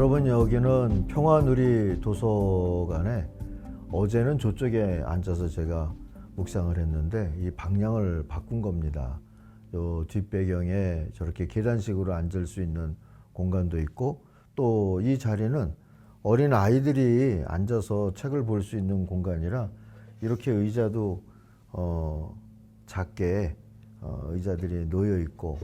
여러분, 여기는 평화누리 도서관에 어제는 저쪽에 앉아서 제가 묵상을 했는데 이 방향을 바꾼 겁니다. 요 뒷배경에 저렇게 계단식으로 앉을 수 있는 공간도 있고, 또 이 자리는 어린 아이들이 앉아서 책을 볼 수 있는 공간이라 이렇게 의자도 작게 의자들이 놓여 있고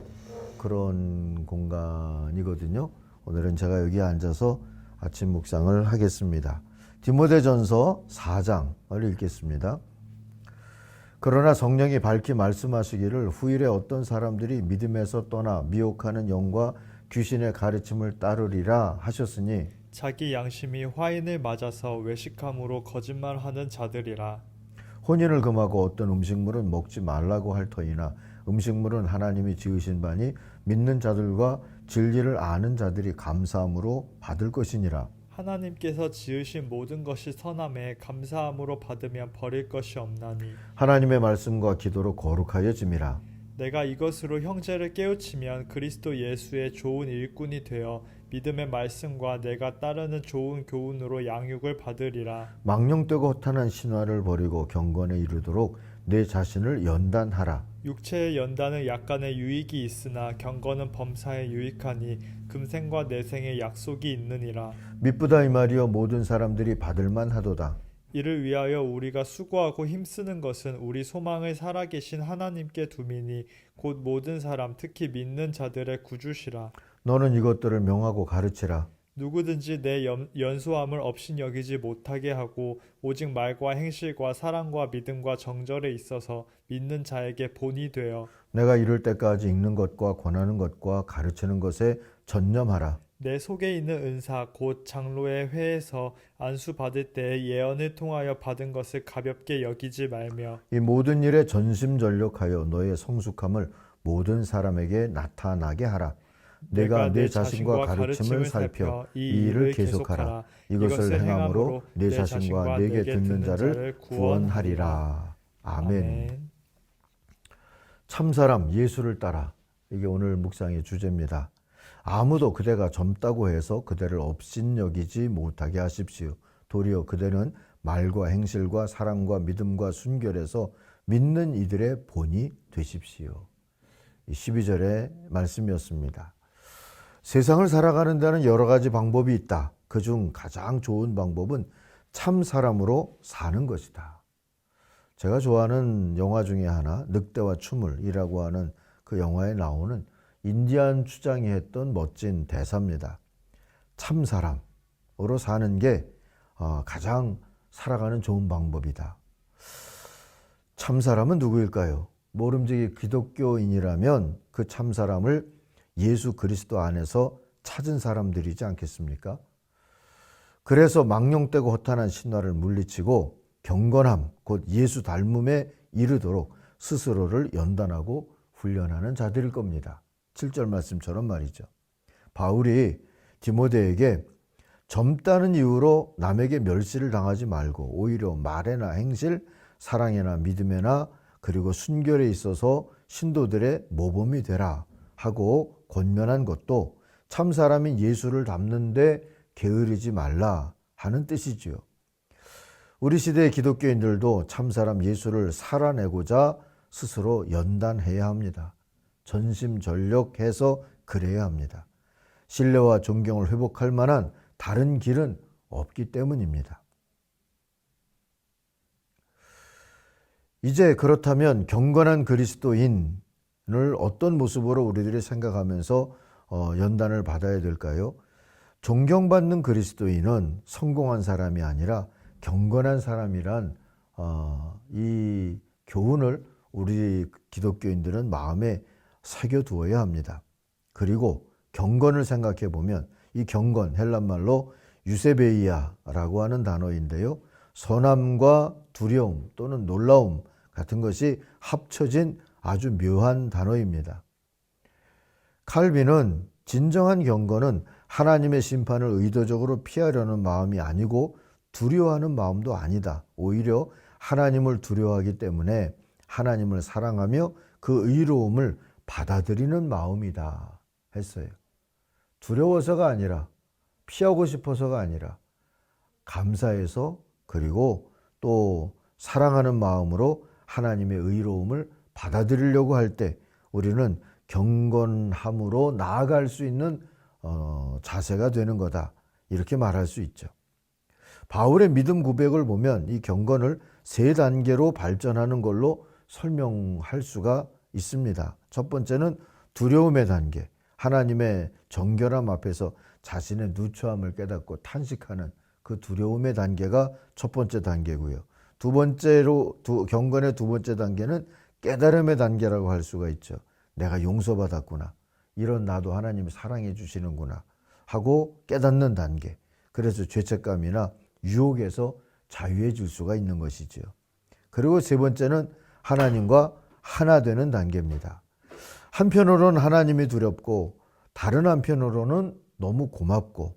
그런 공간이거든요. 오늘은 제가 여기 앉아서 아침 묵상을 하겠습니다. 디모데전서 4장을 읽겠습니다. 그러나 성령이 밝히 말씀하시기를 후일에 어떤 사람들이 믿음에서 떠나 미혹하는 영과 귀신의 가르침을 따르리라 하셨으니 자기 양심이 화인을 맞아서 외식함으로 거짓말하는 자들이라. 혼인을 금하고 어떤 음식물은 먹지 말라고 할 터이나 음식물은 하나님이 지으신 바니 믿는 자들과 진리를 아는 자들이 감사함으로 받을 것이니라. 하나님께서 지으신 모든 것이 선함에 감사함으로 받으면 버릴 것이 없나니 하나님의 말씀과 기도로 거룩하여짐이라. 내가 이것으로 형제를 깨우치면 그리스도 예수의 좋은 일꾼이 되어 믿음의 말씀과 내가 따르는 좋은 교훈으로 양육을 받으리라. 망령되고 허탄한 신화를 버리고 경건에 이르도록 내 자신을 연단하라. 육체의 연단은 약간의 유익이 있으나 경건은 범사에 유익하니 금생과 내생의 약속이 있느니라. 미쁘다 이 말이여 모든 사람들이 받을만 하도다. 이를 위하여 우리가 수고하고 힘쓰는 것은 우리 소망을 살아계신 하나님께 두미니 곧 모든 사람 특히 믿는 자들의 구주시라. 너는 이것들을 명하고 가르치라. 누구든지 내 연소함을 업신여기지 못하게 하고 오직 말과 행실과 사랑과 믿음과 정절에 있어서 믿는 자에게 본이 되어 내가 이를 때까지 읽는 것과 권하는 것과 가르치는 것에 전념하라. 내 속에 있는 은사 곧 장로의 회에서 안수 받을 때에 예언을 통하여 받은 것을 가볍게 여기지 말며 이 모든 일에 전심전력하여 너의 성숙함을 모든 사람에게 나타나게 하라. 내가 내 자신과 가르침을 살펴 이 일을 계속하라. 이것을 행함으로 내 자신과 내게 듣는 자를 구원하리라. 아멘. 참사람 예수를 따라. 이게 오늘 묵상의 주제입니다. 아무도 그대가 젊다고 해서 그대를 업신여기지 못하게 하십시오. 도리어 그대는 말과 행실과 사랑과 믿음과 순결에서 믿는 이들의 본이 되십시오. 12절의 말씀이었습니다. 세상을 살아가는 데는 여러 가지 방법이 있다. 그중 가장 좋은 방법은 참 사람으로 사는 것이다. 제가 좋아하는 영화 중에 하나, 늑대와 춤을이라고 하는 그 영화에 나오는 인디안 추장이 했던 멋진 대사입니다. 참 사람으로 사는 게 가장 살아가는 좋은 방법이다. 참 사람은 누구일까요? 모름지기 기독교인이라면 그 참 사람을 예수 그리스도 안에서 찾은 사람들이지 않겠습니까? 그래서 망령되고 허탄한 신화를 물리치고 경건함, 곧 예수 닮음에 이르도록 스스로를 연단하고 훈련하는 자들일 겁니다. 7절 말씀처럼 말이죠. 바울이 디모데에게 젊다는 이유로 남에게 멸시를 당하지 말고 오히려 말에나 행실, 사랑에나 믿음에나 그리고 순결에 있어서 신도들의 모범이 되라 하고 권면한 것도 참 사람인 예수를 닮는데 게으르지 말라 하는 뜻이지요. 우리 시대의 기독교인들도 참 사람 예수를 살아내고자 스스로 연단해야 합니다. 전심전력해서 그래야 합니다. 신뢰와 존경을 회복할 만한 다른 길은 없기 때문입니다. 이제 그렇다면 경건한 그리스도인을 어떤 모습으로 우리들이 생각하면서 연단을 받아야 될까요? 존경받는 그리스도인은 성공한 사람이 아니라 경건한 사람이란 이 교훈을 우리 기독교인들은 마음에 새겨두어야 합니다. 그리고 경건을 생각해 보면 이 경건 헬란말로 유세베이아라고 하는 단어인데요. 선함과 두려움 또는 놀라움 같은 것이 합쳐진 아주 묘한 단어입니다. 칼빈은 진정한 경건은 하나님의 심판을 의도적으로 피하려는 마음이 아니고 두려워하는 마음도 아니다. 오히려 하나님을 두려워하기 때문에 하나님을 사랑하며 그 의로움을 받아들이는 마음이다 했어요. 두려워서가 아니라 피하고 싶어서가 아니라 감사해서, 그리고 또 사랑하는 마음으로 하나님의 의로움을 받아들이려고 할 때 우리는 경건함으로 나아갈 수 있는 자세가 되는 거다, 이렇게 말할 수 있죠. 바울의 믿음 고백을 보면 이 경건을 3단계로 발전하는 걸로 설명할 수가 있습니다. 첫 번째는 두려움의 단계, 하나님의 정결함 앞에서 자신의 누추함을 깨닫고 탄식하는 그 두려움의 단계가 첫 번째 단계고요. 경건의 두 번째 단계는 깨달음의 단계라고 할 수가 있죠. 내가 용서받았구나, 이런 나도 하나님이 사랑해 주시는구나 하고 깨닫는 단계. 그래서 죄책감이나 유혹에서 자유해질 수가 있는 것이지요. 그리고 세 번째는 하나님과 하나 되는 단계입니다. 한편으로는 하나님이 두렵고 다른 한편으로는 너무 고맙고,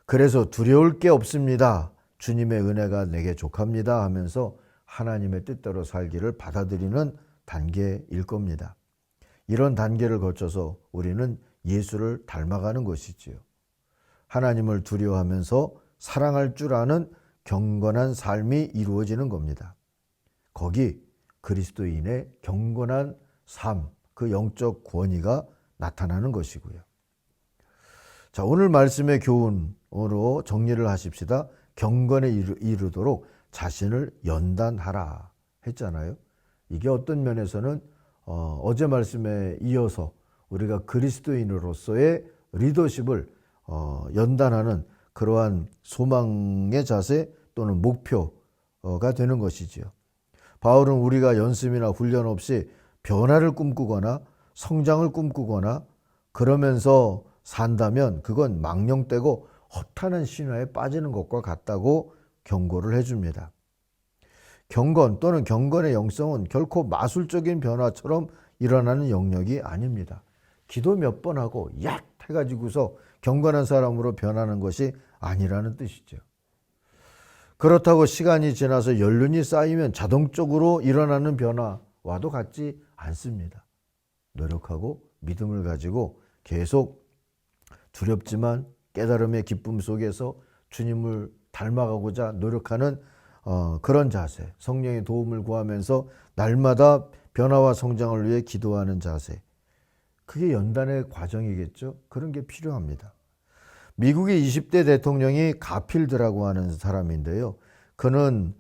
그래서 두려울 게 없습니다, 주님의 은혜가 내게 족합니다 하면서 하나님의 뜻대로 살기를 받아들이는 단계일 겁니다. 이런 단계를 거쳐서 우리는 예수를 닮아가는 것이지요. 하나님을 두려워하면서 사랑할 줄 아는 경건한 삶이 이루어지는 겁니다. 거기 그리스도인의 경건한 삶, 그 영적 권위가 나타나는 것이고요. 자, 오늘 말씀의 교훈으로 정리를 하십시다. 경건에 이르도록 자신을 연단하라 했잖아요. 이게 어떤 면에서는 어제 말씀에 이어서 우리가 그리스도인으로서의 리더십을 연단하는 그러한 소망의 자세 또는 목표가 되는 것이지요. 바울은 우리가 연습이나 훈련 없이 변화를 꿈꾸거나 성장을 꿈꾸거나 그러면서 산다면 그건 망령되고 허탄한 신화에 빠지는 것과 같다고 경고를 해줍니다. 경건 또는 경건의 영성은 결코 마술적인 변화처럼 일어나는 영역이 아닙니다. 기도 몇 번 하고 얏 해가지고서 경건한 사람으로 변하는 것이 아니라는 뜻이죠. 그렇다고 시간이 지나서 연륜이 쌓이면 자동적으로 일어나는 변화와도 같지 않습니다. 노력하고 믿음을 가지고 계속 두렵지만 깨달음의 기쁨 속에서 주님을 닮아가고자 노력하는 그런 자세, 성령의 도움을 구하면서 날마다 변화와 성장을 위해 기도하는 자세, 그게 연단의 과정이겠죠. 그런 게 필요합니다. 미국의 20대 대통령이 가필드라고 하는 사람인데요. 그는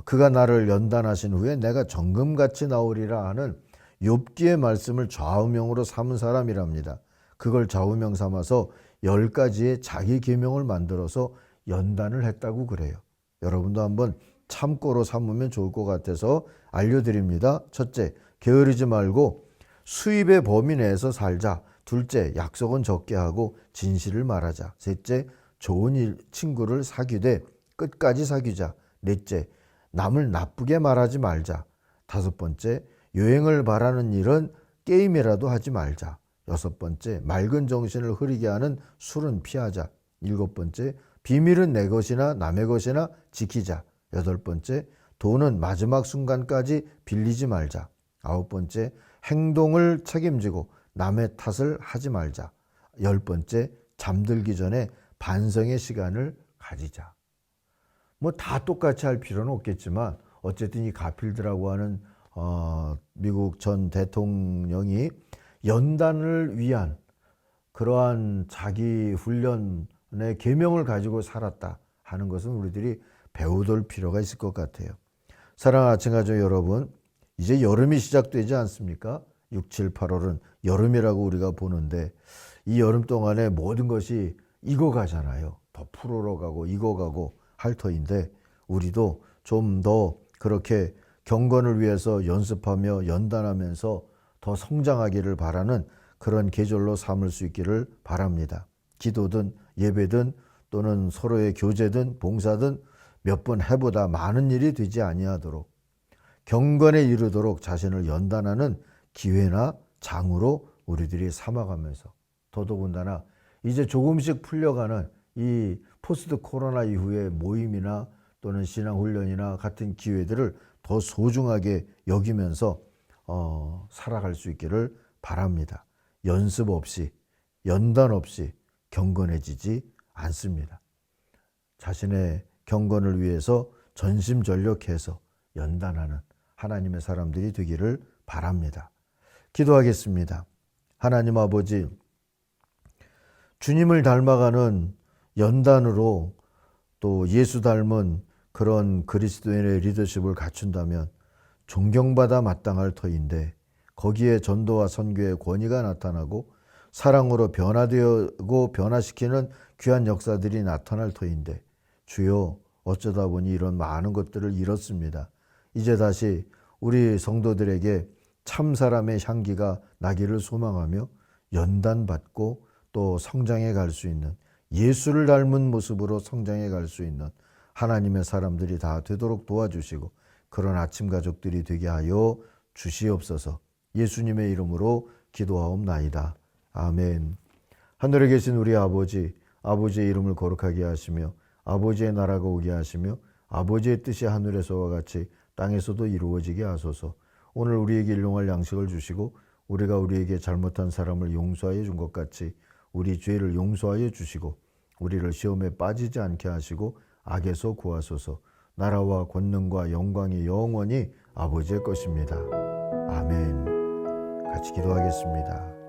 그가 나를 연단하신 후에 내가 정금같이 나오리라 하는 욥기의 말씀을 좌우명으로 삼은 사람이랍니다. 그걸 좌우명 삼아서 10가지의 자기 계명을 만들어서 연단을 했다고 그래요. 여러분도 한번 참고로 삼으면 좋을 것 같아서 알려드립니다. 첫째, 게으르지 말고 수입의 범위 내에서 살자. 둘째, 약속은 적게 하고 진실을 말하자. 셋째, 좋은 친구를 사귀되 끝까지 사귀자. 넷째, 남을 나쁘게 말하지 말자. 다섯 번째, 여행을 바라는 일은 게임이라도 하지 말자. 여섯 번째, 맑은 정신을 흐리게 하는 술은 피하자. 일곱 번째, 비밀은 내 것이나 남의 것이나 지키자. 여덟 번째, 돈은 마지막 순간까지 빌리지 말자. 아홉 번째, 행동을 책임지고 남의 탓을 하지 말자. 열 번째, 잠들기 전에 반성의 시간을 가지자. 뭐 다 똑같이 할 필요는 없겠지만 어쨌든 이 가필드라고 하는 미국 전 대통령이 연단을 위한 그러한 자기 훈련의 계명을 가지고 살았다 하는 것은 우리들이 배워둘 필요가 있을 것 같아요. 사랑하는 아침가족 여러분, 이제 여름이 시작되지 않습니까? 6, 7, 8월은 여름이라고 우리가 보는데 이 여름 동안에 모든 것이 익어가잖아요. 더 푸르러가고 익어가고 할 터인데 우리도 좀 더 그렇게 경건을 위해서 연습하며 연단하면서 더 성장하기를 바라는 그런 계절로 삼을 수 있기를 바랍니다. 기도든 예배든 또는 서로의 교제든 봉사든 몇 번 해보다 많은 일이 되지 아니하도록 경건에 이르도록 자신을 연단하는 기회나 장으로 우리들이 삼아가면서 더더군다나 이제 조금씩 풀려가는 이 포스트 코로나 이후의 모임이나 또는 신앙훈련이나 같은 기회들을 더 소중하게 여기면서 살아갈 수 있기를 바랍니다. 연습 없이 연단 없이 경건해지지 않습니다. 자신의 경건을 위해서 전심전력해서 연단하는 하나님의 사람들이 되기를 바랍니다. 기도하겠습니다. 하나님 아버지, 주님을 닮아가는 연단으로 또 예수 닮은 그런 그리스도인의 리더십을 갖춘다면 존경받아 마땅할 터인데 거기에 전도와 선교의 권위가 나타나고 사랑으로 변화되고 변화시키는 귀한 역사들이 나타날 터인데 주여 어쩌다 보니 이런 많은 것들을 잃었습니다. 이제 다시 우리 성도들에게 참 사람의 향기가 나기를 소망하며 연단받고 또 성장해 갈 수 있는 예수를 닮은 모습으로 성장해 갈 수 있는 하나님의 사람들이 다 되도록 도와주시고 그런 아침 가족들이 되게 하여 주시옵소서. 예수님의 이름으로 기도하옵나이다. 아멘. 하늘에 계신 우리 아버지, 아버지의 이름을 거룩하게 하시며 아버지의 나라가 오게 하시며 아버지의 뜻이 하늘에서와 같이 땅에서도 이루어지게 하소서. 오늘 우리에게 일용할 양식을 주시고 우리가 우리에게 잘못한 사람을 용서하여 준 것 같이 우리 죄를 용서하여 주시고 우리를 시험에 빠지지 않게 하시고 악에서 구하소서. 나라와 권능과 영광이 영원히 아버지의 것입니다. 아멘. 같이 기도하겠습니다.